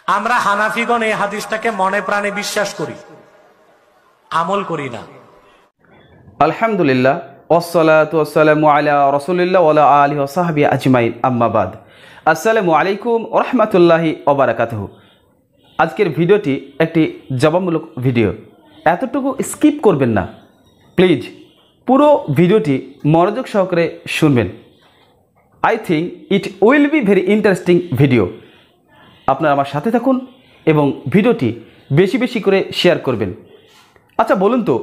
আমরা হানাফিগণ এই হাদিসটাকে মনে প্রাণে বিশ্বাস করি, আমল করি না। আলহামদুলিল্লাহ ওয়াসসালাতু ওয়াসসালামু আলা রাসূলিল্লাহ ওয়া আলা আলিহি ওয়া সাহবিহি আজমাইন, আম্মা বাদ। আসসালামু আলাইকুম ওয়া রাহমাতুল্লাহি ওয়া বারাকাতুহু। আজকের ভিডিওটি একটি জবাবমূলক ভিডিও, এতটুকু স্কিপ করবেন না প্লিজ, পুরো ভিডিওটি মনোযোগ সহকারে শুনবেন। I think it will be very interesting video. আপনারা আমার সাথে থাকুন এবং ভিডিওটি বেশি বেশি করে শেয়ার করবেন। আচ্ছা বলুন তো,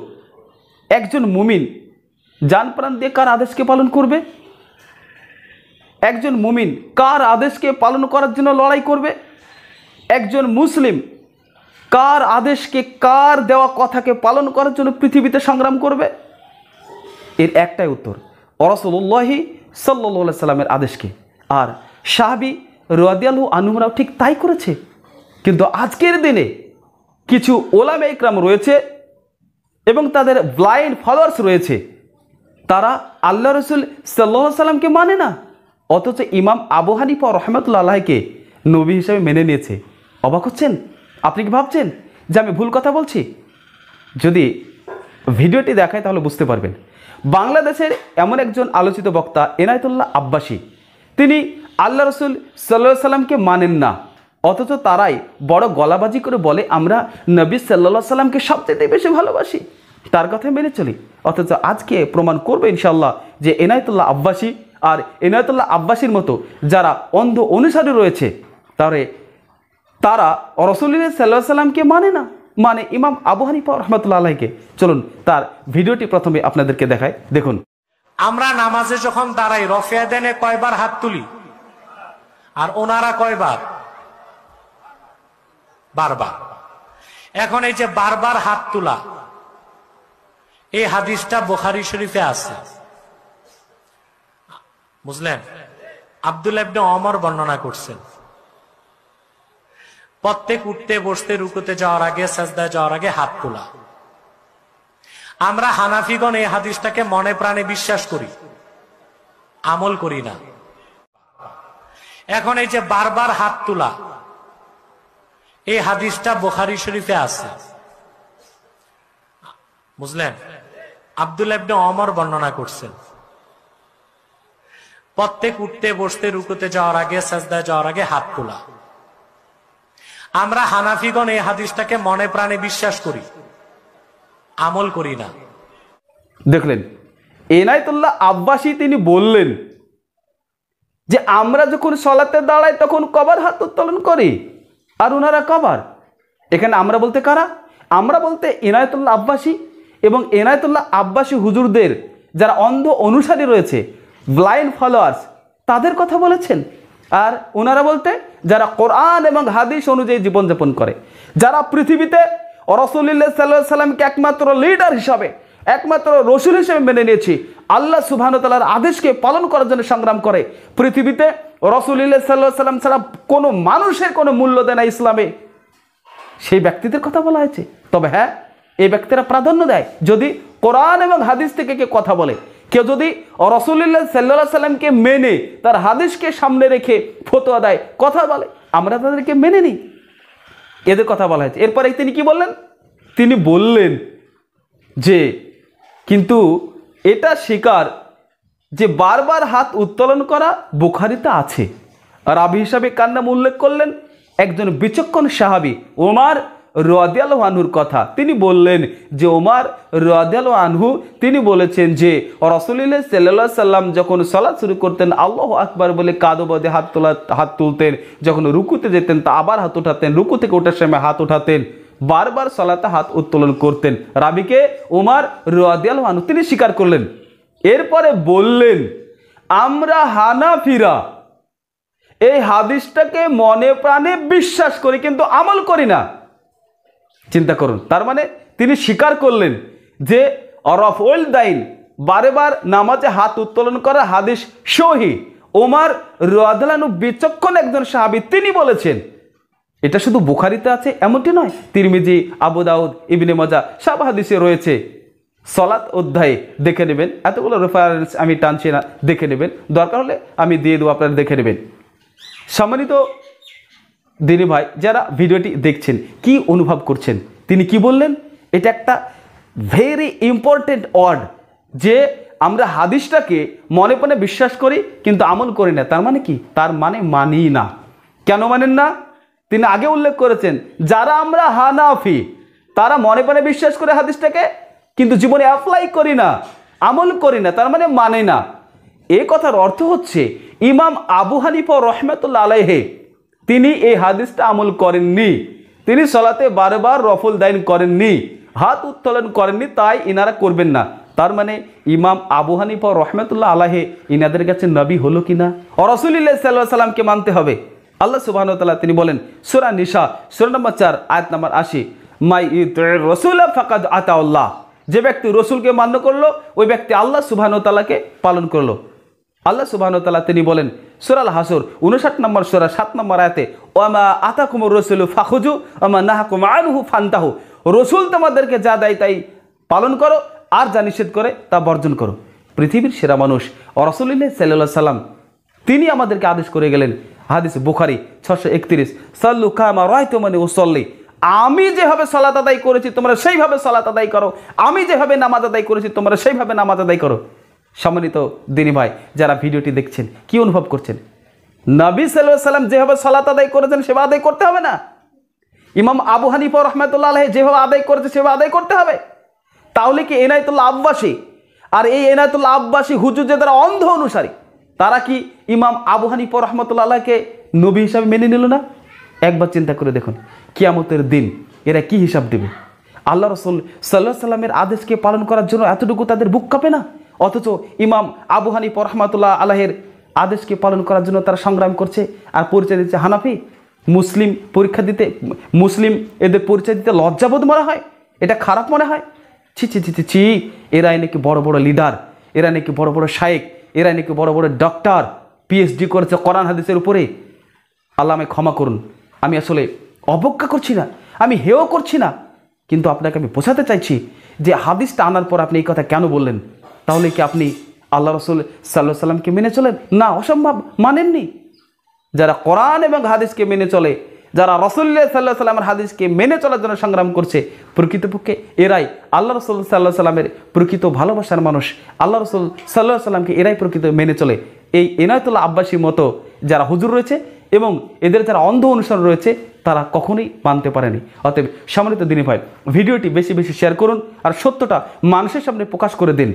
একজন মুমিন জান প্রাণ দিয়ে কার আদেশকে পালন করবে? একজন মুমিন কার আদেশকে পালন করার জন্য লড়াই করবে? একজন মুসলিম কার আদেশকে, কার দেওয়া কথাকে পালন করার জন্য পৃথিবীতে সংগ্রাম করবে? এর একটাই উত্তর, রাসূলুল্লাহি সাল্লাল্লাহু আলাইহি সাল্লামের আদেশকে। আর সাহাবী রাদিয়াল্লাহু আনহুরাও ঠিক তাই করেছে। কিন্তু আজকের দিনে কিছু ওলামা ইকরাম রয়েছে এবং তাদের ব্লাইন্ড ফলোয়ার্স রয়েছে, তারা আল্লাহ রসুল সাল্লাল্লাহু আলাইহি সাল্লামকে মানে না, অথচ ইমাম আবু হানিফা রাহমাতুল্লাহি আলাইহিকে নবী হিসেবে মেনে নিয়েছে। অবাক হচ্ছেন? আপনি কি ভাবছেন যে আমি ভুল কথা বলছি? যদি ভিডিওটি দেখায় তাহলে বুঝতে পারবেন। বাংলাদেশের এমন একজন আলোচিত বক্তা এনায়েতুল্লাহ আব্বাসী, তিনি আল্লাহ রসুল সাল্লাল্লাহু আলাইহি সাল্লামকে মানেন না, অথচ তারাই বড় গলাবাজি করে বলে আমরা নবী সাল্লাল্লাহু আলাইহি সাল্লামকে সবচেয়ে বেশি ভালোবাসি, তার কথাই মেনে চলি। অথচ আজকে প্রমাণ করবে ইনশাআল্লাহ যে এনায়েতুল্লাহ আব্বাসী আর এনায়েতুল্লাহ আব্বাসীর মতো যারা অন্ধ অনুসারী রয়েছে তারা রাসূলুল্লাহ সাল্লাল্লাহু আলাইহি সাল্লামকে মানে না, মানে ইমাম আবু হানিফা রাহমাতুল্লাহি আলাইহিকে। চলুন তার ভিডিওটি প্রথমে আপনাদেরকে দেখাই, দেখুন। আমরা নামাজে যখন দাঁড়াই রফিয়া দেনে কয়বার হাত তুলি, আর ওনারা কয়বার? বারবার। এখন এই যে বারবার হাত তোলা, এই হাদিসটা বুখারী শরীফে আছে, বুঝলেন? আব্দুল্লাহ ইবনে ওমর বর্ণনা করছেন, প্রত্যেক উঠতে বসতে রুকুতে যাওয়ার আগে, সাজদায় যাওয়ার আগে হাত তোলা। আমরা হানাফিগণ এই হাদিসটাকে মনে প্রাণে বিশ্বাস করি, আমল করি না। এখন এই যে বারবার হাত তোলা, এই হাদিসটা বুখারী শরীফে আছে, বুঝলেন? আব্দুল্লাহ ইবনে ওমর বর্ণনা করছেন, প্রত্যেক উঠতে বসতে রুকুতে যাওয়ার আগে, সাজদায় যাওয়ার আগে হাত তোলা। আমরা হানাফিগণ এই হাদিসটাকে মনে প্রাণে বিশ্বাস করি, আমল করি না। দেখলেন, এনায়েতুল্লাহ আব্বাসী তিনি বললেন যে আমরা যখন সালাতে দাঁড়াই তখন কবার হাত উত্তোলন করি, আর ওনারা কবার। এখানে আমরা বলতে কারা? আমরা বলতে এনায়েতুল্লাহ আব্বাসী এবং এনায়েতুল্লাহ আব্বাসী হুজুরদের যারা অন্ধ অনুসারী রয়েছে, ব্লাইন্ড ফলোয়ার্স, তাদের কথা বলেছেন। আর ওনারা বলতে যারা কোরআন এবং হাদিস অনুযায়ী জীবনযাপন করে, যারা পৃথিবীতে রাসূলুল্লাহ সাল্লাল্লাহু আলাইহি সাল্লামকে একমাত্র লিডার হিসাবে, একমাত্র রসুল হিসেবে মেনে নিয়েছি, আল্লাহ সুবহানাহু ওয়া তাআলার আদেশকে পালন করার জন্য সংগ্রাম করে। পৃথিবীতে রাসূলুল্লাহ সাল্লাল্লাহু আলাইহি সাল্লাম ছাড়া কোনো মানুষের কোনো মূল্য দেয় না ইসলামে, সেই ব্যক্তিদের কথা বলা হয়েছে। তবে হ্যাঁ, এই ব্যক্তিরা প্রাধান্য দেয় যদি কোরআন এবং হাদিস থেকে কেউ কথা বলে, কেউ যদি রাসূলুল্লাহ সাল্লাল্লাহু আলাইহি সাল্লামকে মেনে তার হাদিসকে সামনে রেখে ফতোয়া দেয়, কথা বলে, আমরা তাদেরকে মেনে নিই, এদের কথা বলা হয়েছে। এরপরে তিনি কি বললেন? তিনি বললেন যে কিন্তু এটা স্বীকার যে বারবার হাত উত্তোলন করা বুখারীতে আছে। রাবি হিসাবে কার নাম উল্লেখ করলেন? একজন বিচক্ষণ সাহাবী ওমর রাদিয়াল্লাহু আনহুর কথা। তিনি বললেন যে ওমর রাদিয়াল্লাহু আনহু তিনি বলেছেন যে রাসূলুল্লাহ সাল্লাল্লাহু আলাইহি সাল্লাম যখন সালাত শুরু করতেন আল্লাহু আকবার বলে কাঁধে বাঁধে হাত তুলতেন, যখন রুকুতে যেতেন তা আবার হাত উঠাতেন, রুকু থেকে ওঠার সময় হাত উঠাতেন, বারবার সালাতে হাত উত্তোলন করতেন। রাবিকে ওমর রাদিয়াল্লাহু আনহু তিনি স্বীকার করলেন। এরপরে বললেন আমরা হানাফিরা এই হাদিসটাকে মনে প্রাণে বিশ্বাস করি কিন্তু আমল করি না। চিন্তা করুন, তার মানে তিনি স্বীকার করলেন যে রফউল দাইন, বারেবার নামাজে হাত উত্তোলন করা হাদিস সহিহ। ওমর রাদিয়াল্লাহু আনহু বিচক্ষণ একজন সাহাবী, তিনি বলেছেন। এটা শুধু বুখারীতে আছে এমনটি নয়, তিরমিজি, আবু দাউদ, ইবনে মাজাহ সব হাদিসে রয়েছে। সলাত অধ্যায়ে দেখে নেবেন, এতগুলো রেফারেন্স আমি টানছি না, দেখে নেবেন, দরকার হলে আমি দিয়ে দেবো, আপনারা দেখে নেবেন। সম্মানিত দিনী ভাই যারা ভিডিওটি দেখছেন কি অনুভব করছেন? তিনি কি বললেন? এটা একটা ভেরি ইম্পর্টেন্ট ওয়ার্ড, যে আমরা হাদিসটাকে মনে প্রাণে বিশ্বাস করি কিন্তু আমল করি না। তার মানে কি? তার মানে মানি না। কেন মানেন না? তিনি আগে উল্লেখ করেছেন, যারা আমরা হানাফি তারা মনে প্রাণে বিশ্বাস করে হাদিসটাকে, কিন্তু জীবনে অ্যাপ্লাই করি না, আমল করি না, তার মানে মানে না। এই কথার অর্থ হচ্ছে ইমাম আবু হানিফা রহমাতুল্লাহ আলাইহি তিনি এই হাদিসটা আমল করেননি। তিনি সালাতে বারবার রফল দাইন করেননি, হাত উত্তোলন করেননি, তাই ইনারা করবেন না। তার মানে ইমাম আবু হানিফা রহমাতুল্লাহ আলাইহি ইনাদের কাছে নবী হলো কিনা? ও রাসূলুল্লাহ সাল্লাল্লাহু আলাইহি সাল্লামকে মানতে হবে। আল্লাহ সুবহানাহু ওয়া তাআলা তিনি বলেন সূরা নিসা সূরা নম্বর 4 আয়াত নম্বর 80, মাই ইউতির রাসূলা ফাকাদ আতাআল্লাহ। যে ব্যক্তি রসুলকে মান্য করলো ওই ব্যক্তি আল্লাহ সুবহানাহু ওয়া তাআলাকে পালন করলো। আল্লাহ সুবহানাহু ওয়া তাআলা তিনি বলেন সূরা আল হাসর 59 নম্বর সূরা 7 নম্বর আয়াতে, ওয়ামা আতাকুমুর রাসূলু ফাখুযু ওয়ামা নাহাকুম আনহু ফান্তাহু। রসুল তোমাদেরকে যা দেয় তাই পালন করো, আর যা নিষেধ করে তা বর্জন করো। পৃথিবীর সেরা মানুষ রাসূলুল্লাহ সাল্লাল্লাহু আলাইহি সাল্লাম তিনি আমাদেরকে আদেশ করে গেলেন, হাদিস বুখারী 631, সাল্লু কামা রাআইতুমুনি উসাল্লি। আমি যেভাবে সালাত আদায় করেছি তোমরা সেইভাবে সালাত আদায় করো, আমি যেভাবে নামাজ আদায় করেছি তোমরা সেইভাবে নামাজ আদায় করো। সম্মানিত দিনী ভাই যারা ভিডিওটি দেখছেন কি অনুভব করছেন? নবী সাল্লাল্লাহু আলাইহি সাল্লাম যেভাবে সালাত আদায় করেছেন সেভাবে আদায় করতে হবে না? ইমাম আবু হানিফা রহমাতুল্লাহ আলাইহি যেভাবে আদায় করেছে সেভাবে আদায় করতে হবে? তাহলে কি এনায়েতুল্লাহ আব্বাসী আর এই এনায়েতুল্লাহ আব্বাসী হুজুর যে তারা অন্ধ অনুসারী, তারা কি ইমাম আবু হানিফা রহমাতুল্লাহ আলাইহিকে নবী হিসাবে মেনে নিল না? একবার চিন্তা করে দেখুন, কিয়ামতের দিন এরা কি হিসাব দেবে? আল্লাহ রাসূল সাল্লাল্লাহু আলাইহি সাল্লামের আদেশকে পালন করার জন্য এতটুকু তাদের বুক কাঁপে না? অথচ ইমাম আবু হানিফা রহমাতুল্লাহ আলাইহির আদেশকে পালন করার জন্য তারা সংগ্রাম করছে আর পরিচয় দিচ্ছে হানাফি। মুসলিম পরীক্ষা দিতে, মুসলিম এদের পরিচয় দিতে লজ্জাবোধ মনে হয়, এটা খারাপ মনে হয়। ছি ছি ছি ছি ছি, এরাই নাকি বড় বড় লিডার, এরা নাকি বড় বড় শায়েখ, এরা নাকি বড় বড় ডক্টর, পিএইচডি করেছে কোরআন হাদিসের উপরে। আল্লাহ আমায় ক্ষমা করুন, আমি আসলে অবজ্ঞা করছি না, আমি হেয় করছি না, কিন্তু আপনাকে আমি বোঝাতে চাইছি যে হাদিসটা আনার পর আপনি এই কথা কেন বললেন? তাহলে কি আপনি আল্লাহ রাসূল সাল্লাল্লাহু আলাইহি সাল্লামকে মেনে চলেন? না, অসম্ভব, মানেননি। যারা কোরআন এবং হাদিসকে মেনে চলে, যারা রাসূলুল্লাহ সাল্লাল্লাহু আলাইহি সাল্লামের হাদিসকে মেনে চলার জন্য সংগ্রাম করছে, প্রকৃতপক্ষে এরাই আল্লাহ রাসূল সাল্লাল্লাহু আলাইহি সাল্লামের প্রকৃত ভালোবাসার মানুষ। আল্লাহ রাসূল সাল্লাল্লাহু আলাইহি সাল্লামকে এরাই প্রকৃত মেনে চলে। এই এনায়েতুল্লাহ আব্বাসীর মতো যারা হুজুর রয়েছে এবং এদের যারা অন্ধ অনুসরণ রয়েছে তারা কখনোই মানতে পারেনি। অতএব সম্মানিত দিনী ভাই, ভিডিওটি বেশি বেশি শেয়ার করুন আর সত্যটা মানুষের সামনে প্রকাশ করে দিন।